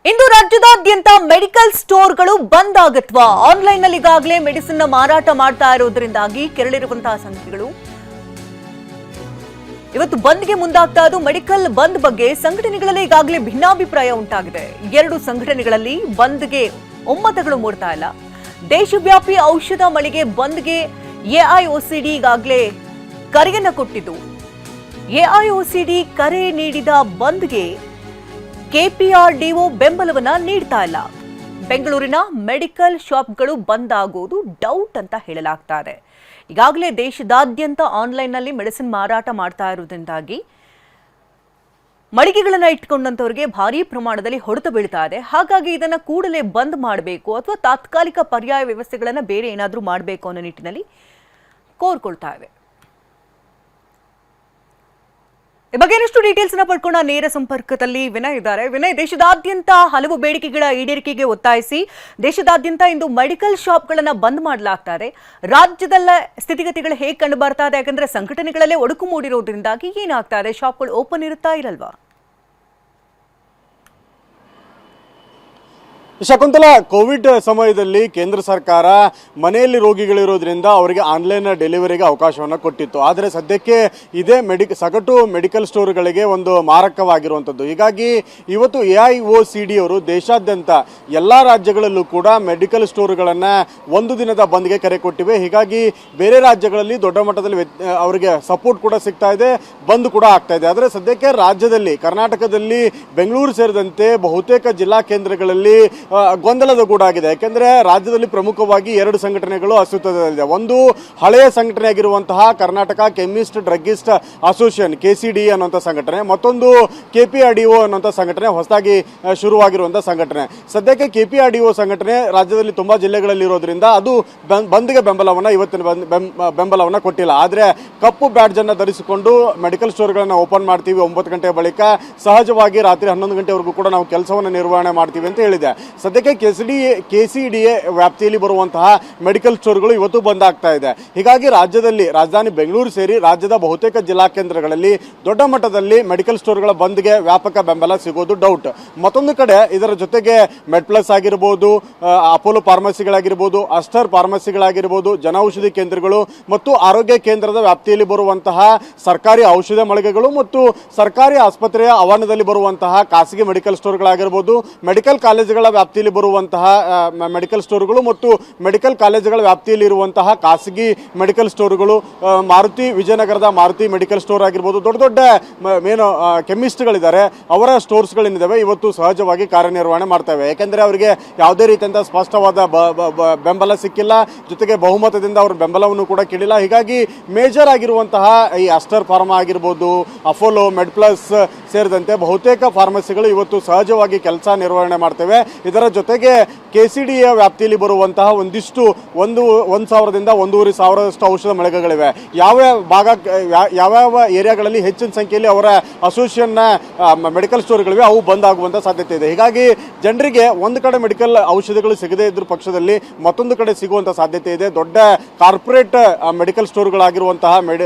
ಇಂದು ರಾಜ್ಯದಾದ್ಯಂತ ಮೆಡಿಕಲ್ ಸ್ಟೋರ್ಗಳು ಬಂದ್ ಆಗತ್ವಾ ಆನ್ಲೈನ್ ನಲ್ಲಿ ಈಗಾಗಲೇ ಮೆಡಿಸಿನ್ ಮಾರಾಟ ಮಾಡ್ತಾ ಇರೋದ್ರಿಂದಾಗಿ ಕೆರಳಿರುವಂತಹ ಸಂಖ್ಯೆಗಳು ಇವತ್ತು ಬಂದ್ಗೆ ಮುಂದಾಗ್ತಾ ಇದ್ದು ಮೆಡಿಕಲ್ ಬಂದ್ ಬಗ್ಗೆ ಸಂಘಟನೆಗಳಲ್ಲಿ ಈಗಾಗಲೇ ಭಿನ್ನಾಭಿಪ್ರಾಯ ಉಂಟಾಗಿದೆ. ಎರಡು ಸಂಘಟನೆಗಳಲ್ಲಿ ಬಂದ್ಗೆ ಒಮ್ಮತಗಳು ಮೂಡ್ತಾ ಇಲ್ಲ. ದೇಶವ್ಯಾಪಿ ಔಷಧ ಮಳಿಗೆ ಬಂದ್ಗೆ ಎಐಒಸಿಡಿ ಈಗಾಗಲೇ ಕರೆಯನ್ನ ಕೊಟ್ಟಿದ್ದು, ಎಐಒಸಿಡಿ ಕರೆ ನೀಡಿದ ಬಂದ್ಗೆ ಕೆಪಿಆರ್ಡಿಒ ಬೆಂಬಲವನ್ನ ನೀಡ್ತಾ ಇಲ್ಲ. ಬೆಂಗಳೂರಿನ ಮೆಡಿಕಲ್ ಶಾಪ್ಗಳು ಬಂದ್ ಆಗುವುದು ಡೌಟ್ ಅಂತ ಹೇಳಲಾಗ್ತಾ ಇದೆ. ಈಗಾಗಲೇ ದೇಶದಾದ್ಯಂತ ಆನ್ಲೈನ್ನಲ್ಲಿ ಮೆಡಿಸಿನ್ ಮಾರಾಟ ಮಾಡ್ತಾ ಇರುವುದರಿಂದಾಗಿ ಮಳಿಗೆಗಳನ್ನ ಇಟ್ಕೊಂಡಂತವರಿಗೆ ಭಾರೀ ಪ್ರಮಾಣದಲ್ಲಿ ಹೊಡೆತ ಬೀಳ್ತಾ ಇದೆ. ಹಾಗಾಗಿ ಇದನ್ನ ಕೂಡಲೇ ಬಂದ್ ಮಾಡಬೇಕು ಅಥವಾ ತಾತ್ಕಾಲಿಕ ಪರ್ಯಾಯ ವ್ಯವಸ್ಥೆಗಳನ್ನ ಬೇರೆ ಏನಾದರೂ ಮಾಡಬೇಕು ಅನ್ನೋ ನಿಟ್ಟಿನಲ್ಲಿ ಕೋರ್ಕೊಳ್ತಾ ಇದೆ. ಈ ಬಗ್ಗೆ ಇನ್ನಷ್ಟು ಡೀಟೇಲ್ಸ್ ನ ಪಡ್ಕೊಂಡ ನೇರ ಸಂಪರ್ಕದಲ್ಲಿ ವಿನಯ್ ಇದ್ದಾರೆ. ವಿನಯ್, ದೇಶದಾದ್ಯಂತ ಹಲವು ಬೇಡಿಕೆಗಳ ಈಡೇರಿಕೆಗೆ ಒತ್ತಾಯಿಸಿ ದೇಶದಾದ್ಯಂತ ಇಂದು ಮೆಡಿಕಲ್ ಶಾಪ್ಗಳನ್ನ ಬಂದ್ ಮಾಡಲಾಗ್ತಾ ಇದೆ. ರಾಜ್ಯದಲ್ಲ ಸ್ಥಿತಿಗತಿಗಳು ಹೇಗೆ ಕಂಡು ಬರ್ತಾ ಇದೆ? ಯಾಕಂದ್ರೆ ಸಂಘಟನೆಗಳಲ್ಲೇ ಒಡುಕು ಮೂಡಿರೋದ್ರಿಂದಾಗಿ ಏನಾಗ್ತಾ ಇದೆ? ಶಾಪ್ಗಳು ಓಪನ್ ಇರುತ್ತಾ ಇರಲ್ವಾ? ಶಕುಂತಲಾ, ಕೋವಿಡ್ ಸಮಯದಲ್ಲಿ ಕೇಂದ್ರ ಸರ್ಕಾರ ಮನೆಯಲ್ಲಿ ರೋಗಿಗಳಿರೋದ್ರಿಂದ ಅವರಿಗೆ ಆನ್ಲೈನ್ ಡೆಲಿವರಿಗೆ ಅವಕಾಶವನ್ನು ಕೊಟ್ಟಿತ್ತು. ಆದರೆ ಸದ್ಯಕ್ಕೆ ಇದೇ ಸಗಟು ಮೆಡಿಕಲ್ ಸ್ಟೋರ್ಗಳಿಗೆ ಒಂದು ಮಾರಕವಾಗಿರುವಂಥದ್ದು. ಹೀಗಾಗಿ ಇವತ್ತು ಎಐಒಸಿಡಿ ಅವರು ದೇಶಾದ್ಯಂತ ಎಲ್ಲ ರಾಜ್ಯಗಳಲ್ಲೂ ಕೂಡ ಮೆಡಿಕಲ್ ಸ್ಟೋರ್ಗಳನ್ನು ಒಂದು ದಿನದ ಬಂದ್ಗೆ ಕರೆ ಕೊಟ್ಟಿವೆ. ಹೀಗಾಗಿ ಬೇರೆ ರಾಜ್ಯಗಳಲ್ಲಿ ದೊಡ್ಡ ಮಟ್ಟದಲ್ಲಿ ಅವರಿಗೆ ಸಪೋರ್ಟ್ ಕೂಡ ಸಿಗ್ತಾ ಇದೆ, ಬಂದ್ ಕೂಡ ಆಗ್ತಾ ಇದೆ. ಆದರೆ ಸದ್ಯಕ್ಕೆ ರಾಜ್ಯದಲ್ಲಿ, ಕರ್ನಾಟಕದಲ್ಲಿ ಬೆಂಗಳೂರು ಸೇರಿದಂತೆ ಬಹುತೇಕ ಜಿಲ್ಲಾ ಕೇಂದ್ರಗಳಲ್ಲಿ ಗೊಂದಲದ ಗೂಡಾಗಿದೆ. ಯಾಕೆಂದ್ರೆ ರಾಜ್ಯದಲ್ಲಿ ಪ್ರಮುಖವಾಗಿ ಎರಡು ಸಂಘಟನೆಗಳು ಅಸ್ತಿತ್ವದಲ್ಲಿದೆ. ಒಂದು ಹಳೆಯ ಸಂಘಟನೆ ಆಗಿರುವಂತಹ Karnataka chemist druggist association KCDA ಅನ್ನುವಂಥ ಸಂಘಟನೆ, ಮತ್ತೊಂದು KPRDO ಅನ್ನುವಂಥ ಸಂಘಟನೆ ಹೊಸದಾಗಿ ಶುರುವಾಗಿರುವಂತಹ ಸಂಘಟನೆ. ಸದ್ಯಕ್ಕೆ KPRDO ಸಂಘಟನೆ ರಾಜ್ಯದಲ್ಲಿ ತುಂಬಾ ಜಿಲ್ಲೆಗಳಲ್ಲಿ ಇರೋದ್ರಿಂದ ಅದು ಬಂದ್ಗೆ ಇವತ್ತಿನ ಬೆಂಬಲವನ್ನು ಕೊಟ್ಟಿಲ್ಲ. ಆದರೆ ಕಪ್ಪು ಬ್ಯಾಡ್ಜ್ ಅನ್ನು ಧರಿಸಿಕೊಂಡು ಮೆಡಿಕಲ್ ಸ್ಟೋರ್ಗಳನ್ನು ಓಪನ್ ಮಾಡ್ತೀವಿ 9 ಗಂಟೆ ಬಳಿಕ, ಸಹಜವಾಗಿ ರಾತ್ರಿ 11 ಗಂಟೆವರೆಗೂ ಕೂಡ ನಾವು ಕೆಲಸವನ್ನು ನಿರ್ವಹಣೆ ಮಾಡ್ತೀವಿ ಅಂತ ಹೇಳಿದೆ. ಸದ್ಯಕ್ಕೆ KCDA ವ್ಯಾಪ್ತಿಯಲ್ಲಿ ಬರುವಂತಹ ಮೆಡಿಕಲ್ ಸ್ಟೋರ್ಗಳು ಇವತ್ತು ಬಂದ್ ಆಗ್ತಾ ಇದೆ. ಹೀಗಾಗಿ ರಾಜ್ಯದಲ್ಲಿ ರಾಜಧಾನಿ ಬೆಂಗಳೂರು ಸೇರಿ ರಾಜ್ಯದ ಬಹುತೇಕ ಜಿಲ್ಲಾ ಕೇಂದ್ರಗಳಲ್ಲಿ ದೊಡ್ಡ ಮಟ್ಟದಲ್ಲಿ ಮೆಡಿಕಲ್ ಸ್ಟೋರ್ಗಳ ಬಂದ್ಗೆ ವ್ಯಾಪಕ ಬೆಂಬಲ ಸಿಗೋದು ಡೌಟ್. ಮತ್ತೊಂದು ಕಡೆ ಇದರ ಜೊತೆಗೆ ಮೆಡ್ಪ್ಲಸ್ ಆಗಿರ್ಬೋದು, ಅಪೋಲೋ ಫಾರ್ಮಸಿಗಳಾಗಿರ್ಬೋದು, ಅಸ್ಟರ್ ಫಾರ್ಮಸಿಗಳಾಗಿರ್ಬೋದು, ಜನೌಷಧಿ ಕೇಂದ್ರಗಳು ಮತ್ತು ಆರೋಗ್ಯ ಕೇಂದ್ರದ ವ್ಯಾಪ್ತಿಯಲ್ಲಿ ಬರುವಂತಹ ಸರ್ಕಾರಿ ಔಷಧ ಮಳಿಗೆಗಳು ಮತ್ತು ಸರ್ಕಾರಿ ಆಸ್ಪತ್ರೆಯ ಆವರಣದಲ್ಲಿ ಬರುವಂತಹ ಖಾಸಗಿ ಮೆಡಿಕಲ್ ಸ್ಟೋರ್ಗಳಾಗಿರ್ಬೋದು, ಮೆಡಿಕಲ್ ಕಾಲೇಜುಗಳ ವ್ಯಾಪ್ತಿಯಲ್ಲಿ ಬರುವಂತಹ ಮೆಡಿಕಲ್ ಸ್ಟೋರ್ಗಳು ಮತ್ತು ಮೆಡಿಕಲ್ ಕಾಲೇಜುಗಳ ವ್ಯಾಪ್ತಿಯಲ್ಲಿ ಇರುವಂತಹ ಖಾಸಗಿ ಮೆಡಿಕಲ್ ಸ್ಟೋರ್ಗಳು, ಮಾರುತಿ ವಿಜಯನಗರದ ಮಾರುತಿ ಮೆಡಿಕಲ್ ಸ್ಟೋರ್ ಆಗಿರ್ಬೋದು, ದೊಡ್ಡ ದೊಡ್ಡ ಏನು ಕೆಮಿಸ್ಟ್ಗಳಿದ್ದಾರೆ ಅವರ ಸ್ಟೋರ್ಸ್ಗಳೇನಿದ್ದಾವೆ ಇವತ್ತು ಸಹಜವಾಗಿ ಕಾರ್ಯನಿರ್ವಹಣೆ ಮಾಡ್ತವೆ. ಯಾಕೆಂದರೆ ಅವರಿಗೆ ಯಾವುದೇ ರೀತಿಯಂಥ ಸ್ಪಷ್ಟವಾದ ಬೆಂಬಲ ಸಿಕ್ಕಿಲ್ಲ, ಜೊತೆಗೆ ಬಹುಮತದಿಂದ ಅವ್ರ ಬೆಂಬಲವನ್ನು ಕೂಡ ಕೇಳಿಲ್ಲ. ಹೀಗಾಗಿ ಮೇಜರ್ ಆಗಿರುವಂತಹ ಈ ಅಸ್ಟರ್ ಫಾರ್ಮಾ ಆಗಿರ್ಬೋದು, ಅಪೋಲೋ, ಮೆಡ್ಪ್ಲಸ್ ಸೇರಿದಂತೆ ಬಹುತೇಕ ಫಾರ್ಮಸಿಗಳು ಇವತ್ತು ಸಹಜವಾಗಿ ಕೆಲಸ ನಿರ್ವಹಣೆ ಮಾಡ್ತೇವೆ. ಇದರ ಜೊತೆಗೆ KCDA ವ್ಯಾಪ್ತಿಯಲ್ಲಿ ಬರುವಂತಹ ಒಂದಿಷ್ಟು 1,000ದಿಂದ 1,500 ಔಷಧ ಮಳಿಗೆಗಳಿವೆ. ಯಾವ್ಯಾವ ಏರಿಯಾಗಳಲ್ಲಿ ಹೆಚ್ಚಿನ ಸಂಖ್ಯೆಯಲ್ಲಿ ಅವರ ಅಸೋಸಿಯೇಷನ್ನ ಮೆಡಿಕಲ್ ಸ್ಟೋರ್ಗಳಿವೆ, ಅವು ಬಂದ್ ಆಗುವಂಥ ಸಾಧ್ಯತೆ ಇದೆ. ಹೀಗಾಗಿ ಜನರಿಗೆ ಒಂದು ಕಡೆ ಮೆಡಿಕಲ್ ಔಷಧಿಗಳು ಸಿಗದೇ ಇದ್ರ ಪಕ್ಷದಲ್ಲಿ ಮತ್ತೊಂದು ಕಡೆ ಸಿಗುವಂಥ ಸಾಧ್ಯತೆ ಇದೆ. ದೊಡ್ಡ ಕಾರ್ಪೊರೇಟ್ ಮೆಡಿಕಲ್ ಸ್ಟೋರ್ಗಳಾಗಿರುವಂತಹ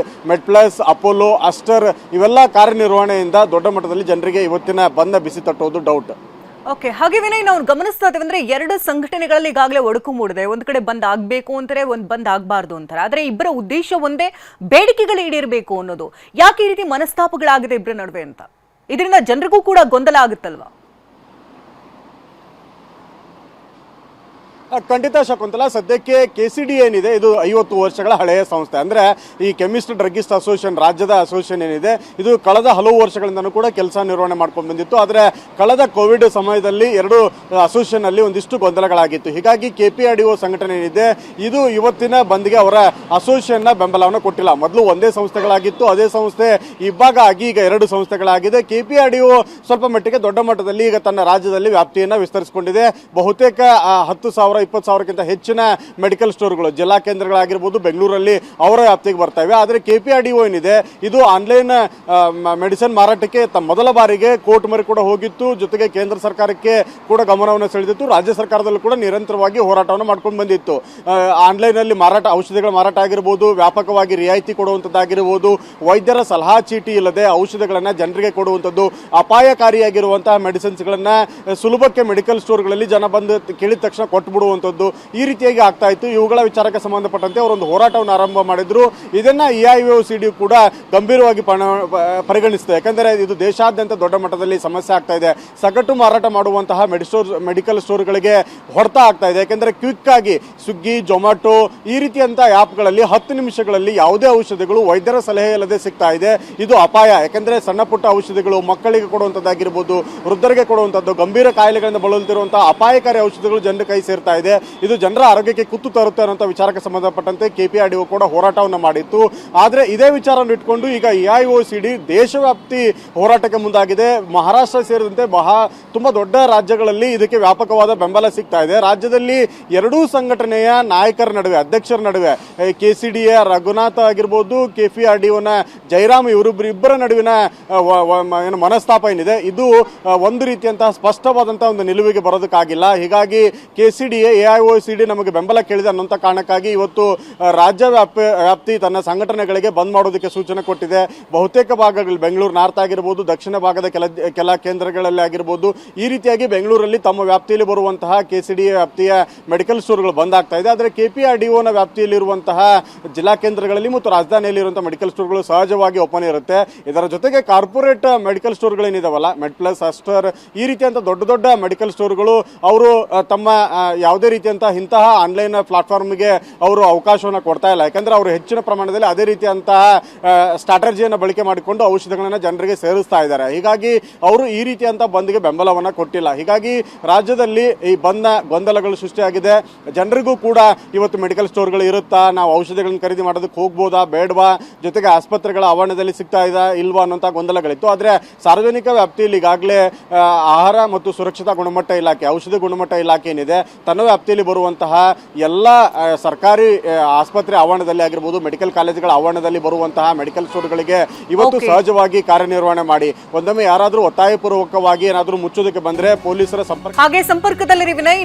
ಮೆಡ್ಪ್ಲಸ್, ಅಪೋಲೋ, ಅಸ್ಟರ್ ಇವೆಲ್ಲ ಕಾರ್ಯನಿರ್ವಹಣೆಯಿಂದ ದೊಡ್ಡ ಮಟ್ಟದಲ್ಲಿ ಜನರಿಗೆ ಇವತ್ತಿನ ಬಂದ ಬಿಸಿ ತಟ್ಟೋದು ಡೌಟ್. ಓಕೆ, ಹಾಗೆ ವಿನಯ್, ನಾವು ಗಮನಿಸ್ತಾ ಇದ್ದೇವೆ ಅಂದ್ರೆ ಎರಡು ಸಂಘಟನೆಗಳಲ್ಲಿ ಈಗಾಗಲೇ ಒಡಕು ಮೂಡಿದೆ. ಒಂದು ಕಡೆ ಬಂದ್ ಆಗ್ಬೇಕು ಅಂತಾರೆ, ಒಂದು ಬಂದ್ ಆಗ್ಬಾರ್ದು ಅಂತಾರೆ. ಆದ್ರೆ ಇಬ್ಬರ ಉದ್ದೇಶ ಒಂದೇ, ಬೇಡಿಕೆಗಳು ಈಡೇರಬೇಕು ಅನ್ನೋದು. ಯಾಕೆ ಈ ರೀತಿ ಮನಸ್ತಾಪಗಳಾಗಿದೆ ಇಬ್ಬರ ನಡುವೆ ಅಂತ? ಇದರಿಂದ ಜನರಿಗೂ ಕೂಡ ಗೊಂದಲ ಆಗುತ್ತಲ್ವಾ? ಖಂಡಿತ ಶಕುಂತಲಾ, ಸದ್ಯಕ್ಕೆ KCDA ಏನಿದೆ ಇದು 50 ವರ್ಷಗಳ ಹಳೆಯ ಸಂಸ್ಥೆ. ಅಂದರೆ ಈ ಕೆಮಿಸ್ಟ್ ಡ್ರಗ್ಗಿಸ್ಟ್ ಅಸೋಸಿಯೇಷನ್, ರಾಜ್ಯದ ಅಸೋಸಿಯೇಷನ್ ಏನಿದೆ ಇದು ಕಳೆದ ಹಲವು ವರ್ಷಗಳಿಂದನೂ ಕೂಡ ಕೆಲಸ ನಿರ್ವಹಣೆ ಮಾಡ್ಕೊಂಡು ಬಂದಿತ್ತು. ಆದರೆ ಕಳೆದ ಕೋವಿಡ್ ಸಮಯದಲ್ಲಿ ಎರಡು ಅಸೋಸಿಯೇಷನ್ ಅಲ್ಲಿ ಒಂದಿಷ್ಟು ಗೊಂದಲಗಳಾಗಿತ್ತು. ಹೀಗಾಗಿ KPRDO ಸಂಘಟನೆ ಏನಿದೆ ಇದು ಇವತ್ತಿನ ಬಂದ್ಗೆ ಅವರ ಅಸೋಸಿಯೇಷನ್ನ ಬೆಂಬಲವನ್ನು ಕೊಟ್ಟಿಲ್ಲ. ಮೊದಲು ಒಂದೇ ಸಂಸ್ಥೆಗಳಾಗಿತ್ತು, ಅದೇ ಸಂಸ್ಥೆ ಇಬ್ಬಾಗ ಆಗಿ ಈಗ ಎರಡು ಸಂಸ್ಥೆಗಳಾಗಿದೆ. KPRDO ಸ್ವಲ್ಪ ಮಟ್ಟಿಗೆ ದೊಡ್ಡ ಮಟ್ಟದಲ್ಲಿ ಈಗ ತನ್ನ ರಾಜ್ಯದಲ್ಲಿ ವ್ಯಾಪ್ತಿಯನ್ನು ವಿಸ್ತರಿಸಿಕೊಂಡಿದೆ. ಬಹುತೇಕ 10,000 20 ಸಾವಿರಕ್ಕಿಂತ ಹೆಚ್ಚಿನ ಮೆಡಿಕಲ್ ಸ್ಟೋರ್ಗಳು ಜಿಲ್ಲಾ ಕೇಂದ್ರಗಳಾಗಿರ್ಬೋದು ಬೆಂಗಳೂರಲ್ಲಿ ಅವರ ವ್ಯಾಪ್ತಿಗೆ ಬರ್ತವೆ. ಆದರೆ KPRDO ಏನಿದೆ ಇದು ಆನ್ಲೈನ್ ಮೆಡಿಸಿನ್ ಮಾರಾಟಕ್ಕೆ ಮೊದಲ ಬಾರಿಗೆ ಕೋರ್ಟ್ ಮೊರೆ ಕೂಡ ಹೋಗಿತ್ತು. ಜೊತೆಗೆ ಕೇಂದ್ರ ಸರ್ಕಾರಕ್ಕೆ ಕೂಡ ಗಮನವನ್ನು ಸೆಳೆದಿತ್ತು. ರಾಜ್ಯ ಸರ್ಕಾರದಲ್ಲೂ ಕೂಡ ನಿರಂತರವಾಗಿ ಹೋರಾಟವನ್ನು ಮಾಡ್ಕೊಂಡು ಬಂದಿತ್ತು. ಆನ್ಲೈನಲ್ಲಿ ಮಾರಾಟ ಔಷಧಿಗಳ ಮಾರಾಟ ಆಗಿರ್ಬೋದು, ವ್ಯಾಪಕವಾಗಿ ರಿಯಾಯಿತಿ ಕೊಡುವಂಥದ್ದಾಗಿರ್ಬೋದು, ವೈದ್ಯರ ಸಲಹಾ ಚೀಟಿ ಇಲ್ಲದೆ ಔಷಧಿಗಳನ್ನು ಜನರಿಗೆ ಕೊಡುವಂಥದ್ದು, ಅಪಾಯಕಾರಿಯಾಗಿರುವಂತಹ ಮೆಡಿಸಿನ್ಸ್ಗಳನ್ನು ಸುಲಭಕ್ಕೆ ಮೆಡಿಕಲ್ ಸ್ಟೋರ್ಗಳಲ್ಲಿ ಜನ ಬಂದು ಕೇಳಿದ ತಕ್ಷಣ ಕೊಟ್ಟುಬಿಡುವಂಥದ್ದು ಈ ರೀತಿಯಾಗಿ ಆಗ್ತಾ ಇತ್ತು. ಇವುಗಳ ವಿಚಾರಕ್ಕೆ ಸಂಬಂಧಪಟ್ಟಂತೆ ಅವರೊಂದು ಹೋರಾಟವನ್ನು ಆರಂಭ ಮಾಡಿದ್ರು. ಇದನ್ನ EIOCD ಕೂಡ ಗಂಭೀರವಾಗಿ ಪರಿಗಣಿಸ್ತದೆ. ಯಾಕಂದರೆ ಇದು ದೇಶಾದ್ಯಂತ ದೊಡ್ಡ ಮಟ್ಟದಲ್ಲಿ ಸಮಸ್ಯೆ ಆಗ್ತಾ ಇದೆ. ಸಗಟು ಮಾರಾಟ ಮಾಡುವಂತಹ ಮೆಡಿಕಲ್ ಸ್ಟೋರ್ಗಳಿಗೆ ಹೊಡೆತ ಆಗ್ತಾ ಇದೆ. ಯಾಕಂದರೆ ಕ್ವಿಕ್ ಆಗಿ ಸ್ವಿಗ್ಗಿ, ಜೊಮ್ಯಾಟೊ ಈ ರೀತಿಯಂತ ಆ್ಯಪ್ಗಳಲ್ಲಿ 10 ನಿಮಿಷಗಳಲ್ಲಿ ಯಾವುದೇ ಔಷಧಿಗಳು ವೈದ್ಯರ ಸಲಹೆ ಇಲ್ಲದೆ ಸಿಗ್ತಾ ಇದೆ. ಇದು ಅಪಾಯ. ಯಾಕಂದರೆ ಸಣ್ಣ ಪುಟ್ಟ ಔಷಧಿಗಳು ಮಕ್ಕಳಿಗೆ ಕೊಡುವಂಥದ್ದಾಗಿರ್ಬೋದು, ವೃದ್ಧರಿಗೆ ಕೊಡುವಂಥದ್ದು, ಗಂಭೀರ ಕಾಯಿಲೆಗಳಿಂದ ಬಳಲುತ್ತಿರುವಂತಹ ಅಪಾಯಕಾರಿ ಔಷಧಿಗಳು ಜನರ ಕೈ ಸೇರ್ತಾ ಇದೆ. ಇದು ಜನರ ಆರೋಗ್ಯಕ್ಕೆ ಕುತ್ತು ತರುತ್ತೆ ಅನ್ನೋ ವಿಚಾರಕ್ಕೆ ಸಂಬಂಧಪಟ್ಟಂತೆ KPRDO ಕೂಡ ಹೋರಾಟವನ್ನು ಮಾಡಿತ್ತು. ಆದರೆ ಇದೇ ವಿಚಾರವನ್ನು ಇಟ್ಕೊಂಡು ಈಗ EIOCD ದೇಶವ್ಯಾಪ್ತಿ ಹೋರಾಟಕ್ಕೆ ಮುಂದಾಗಿದೆ. ಮಹಾರಾಷ್ಟ್ರ ಸೇರಿದಂತೆ ತುಂಬಾ ದೊಡ್ಡ ರಾಜ್ಯಗಳಲ್ಲಿ ಇದಕ್ಕೆ ವ್ಯಾಪಕವಾದ ಬೆಂಬಲ ಸಿಗ್ತಾ ಇದೆ. ರಾಜ್ಯದಲ್ಲಿ ಎರಡೂ ಸಂಘಟನೆಯ ನಾಯಕರ ನಡುವೆ, ಅಧ್ಯಕ್ಷರ ನಡುವೆ KCDಯ ರಘುನಾಥ್ ಆಗಿರ್ಬೋದು, KPRDOನ ಜೈರಾಮ್ ಇಬ್ಬರ ನಡುವಿನ ಏನು ಮನಸ್ತಾಪ ಏನಿದೆ ಇದು ಒಂದು ರೀತಿಯಂತಹ ಸ್ಪಷ್ಟವಾದಂತಹ ಒಂದು ನಿಲುವಿಗೆ ಬರೋದಕ್ಕಾಗಿಲ್ಲ. ಹೀಗಾಗಿ KCDA EIOCD ನಮಗೆ ಬೆಂಬಲ ಕೇಳಿದೆ ಅನ್ನೋಂಥ ಕಾರಣಕ್ಕಾಗಿ ಇವತ್ತು ರಾಜ್ಯ ವ್ಯಾಪ್ತಿ ತನ್ನ ಸಂಘಟನೆಗಳಿಗೆ ಬಂದ್ ಮಾಡೋದಕ್ಕೆ ಸೂಚನೆ ಕೊಟ್ಟಿದೆ. ಬಹುತೇಕ ಭಾಗಗಳು ಬೆಂಗಳೂರು ನಾರ್ತ್ ಆಗಿರ್ಬೋದು, ದಕ್ಷಿಣ ಭಾಗದ ಕೆಲ ಕೇಂದ್ರಗಳಲ್ಲಿ ಆಗಿರ್ಬೋದು, ಈ ರೀತಿಯಾಗಿ ಬೆಂಗಳೂರಲ್ಲಿ ತಮ್ಮ ವ್ಯಾಪ್ತಿಯಲ್ಲಿ ಬರುವಂತಹ KCDA ವ್ಯಾಪ್ತಿಯ ಮೆಡಿಕಲ್ ಸ್ಟೋರ್ಗಳು ಬಂದ್ ಆಗ್ತಾ ಇದೆ. ಆದರೆ KPRDOನ ವ್ಯಾಪ್ತಿಯಲ್ಲಿರುವಂತಹ ಜಿಲ್ಲಾ ಕೇಂದ್ರಗಳಲ್ಲಿ ಮತ್ತು ರಾಜಧಾನಿಯಲ್ಲಿರುವಂತಹ ಮೆಡಿಕಲ್ ಸ್ಟೋರ್ಗಳು ಸಹಜವಾಗಿ ಓಪನ್ ಇರುತ್ತೆ. ಇದರ ಜೊತೆಗೆ ಕಾರ್ಪೊರೇಟ್ ಮೆಡಿಕಲ್ ಸ್ಟೋರ್ಗಳೇನಿದಾವಲ್ಲ, ಮೆಡ್ಪ್ಲಸ್, ಅಸ್ಟರ್ ಈ ರೀತಿಯಂತ ದೊಡ್ಡ ಮೆಡಿಕಲ್ ಸ್ಟೋರ್ಗಳು ಅವರು ತಮ್ಮ ಯಾವುದೇ ರೀತಿಯಂತಹ ಇಂತಹ ಆನ್ಲೈನ್ ಪ್ಲಾಟ್ಫಾರ್ಮ್ಗೆ ಅವರು ಅವಕಾಶವನ್ನು ಕೊಡ್ತಾ ಇಲ್ಲ. ಯಾಕಂದ್ರೆ ಅವರು ಹೆಚ್ಚಿನ ಪ್ರಮಾಣದಲ್ಲಿ ಅದೇ ರೀತಿಯಂತಹ ಸ್ಟ್ರಾಟಜಿಯನ್ನು ಬಳಕೆ ಮಾಡಿಕೊಂಡು ಔಷಧಿಗಳನ್ನು ಜನರಿಗೆ ಸೇರಿಸ್ತಾ ಇದ್ದಾರೆ. ಹೀಗಾಗಿ ಅವರು ಈ ರೀತಿಯಂತಹ ಬಂದ್ಗೆ ಬೆಂಬಲವನ್ನು ಕೊಟ್ಟಿಲ್ಲ. ಹೀಗಾಗಿ ರಾಜ್ಯದಲ್ಲಿ ಈ ಬಂದ್ನ ಗೊಂದಲಗಳು ಸೃಷ್ಟಿಯಾಗಿದೆ. ಜನರಿಗೂ ಕೂಡ ಇವತ್ತು ಮೆಡಿಕಲ್ ಸ್ಟೋರ್ಗಳು ಇರುತ್ತಾ, ನಾವು ಔಷಧಿಗಳನ್ನು ಖರೀದಿ ಮಾಡೋದಕ್ಕೆ ಹೋಗ್ಬೋದಾ ಬೇಡವಾ, ಜೊತೆಗೆ ಆಸ್ಪತ್ರೆಗಳ ಆವರಣದಲ್ಲಿ ಸಿಗ್ತಾ ಇದೆ ಇಲ್ವಾ ಅನ್ನೋಂಥ ಗೊಂದಲಗಳಿತ್ತು. ಆದರೆ ಸಾರ್ವಜನಿಕ ವ್ಯಾಪ್ತಿಯಲ್ಲಿ ಈಗಾಗಲೇ ಆಹಾರ ಮತ್ತು ಸುರಕ್ಷತಾ ಗುಣಮಟ್ಟ ಇಲಾಖೆ, ಔಷಧಿ ಗುಣಮಟ್ಟ ಇಲಾಖೆ ಏನಿದೆ ತನ್ನ ವ್ಯಾಪ್ತಿಯಲ್ಲಿ ಬರುವಂತಹ ಎಲ್ಲ ಸರ್ಕಾರಿ ಆಸ್ಪತ್ರೆ ಆವರಣದಲ್ಲಿ ಆಗಿರ್ಬೋದು, ಮೆಡಿಕಲ್ ಕಾಲೇಜುಗಳ ಆವರಣದಲ್ಲಿ ಬರುವಂತಹ ಮೆಡಿಕಲ್ ಸ್ಟೋರ್ಗಳಿಗೆ ಇವತ್ತು ಸಹಜವಾಗಿ ಕಾರ್ಯನಿರ್ವಹಣೆ ಮಾಡಿ ಒಂದೊಮ್ಮೆ ಯಾರಾದರೂ ಒತ್ತಾಯಪೂರ್ವಕವಾಗಿ ಏನಾದರೂ ಮುಚ್ಚೋದಕ್ಕೆ ಬಂದ್ರೆ ಪೊಲೀಸರ ಸಂಪರ್ಕ ಹಾಗೆ ಸಂಪರ್ಕದಲ್ಲಿ ವಿನಯ್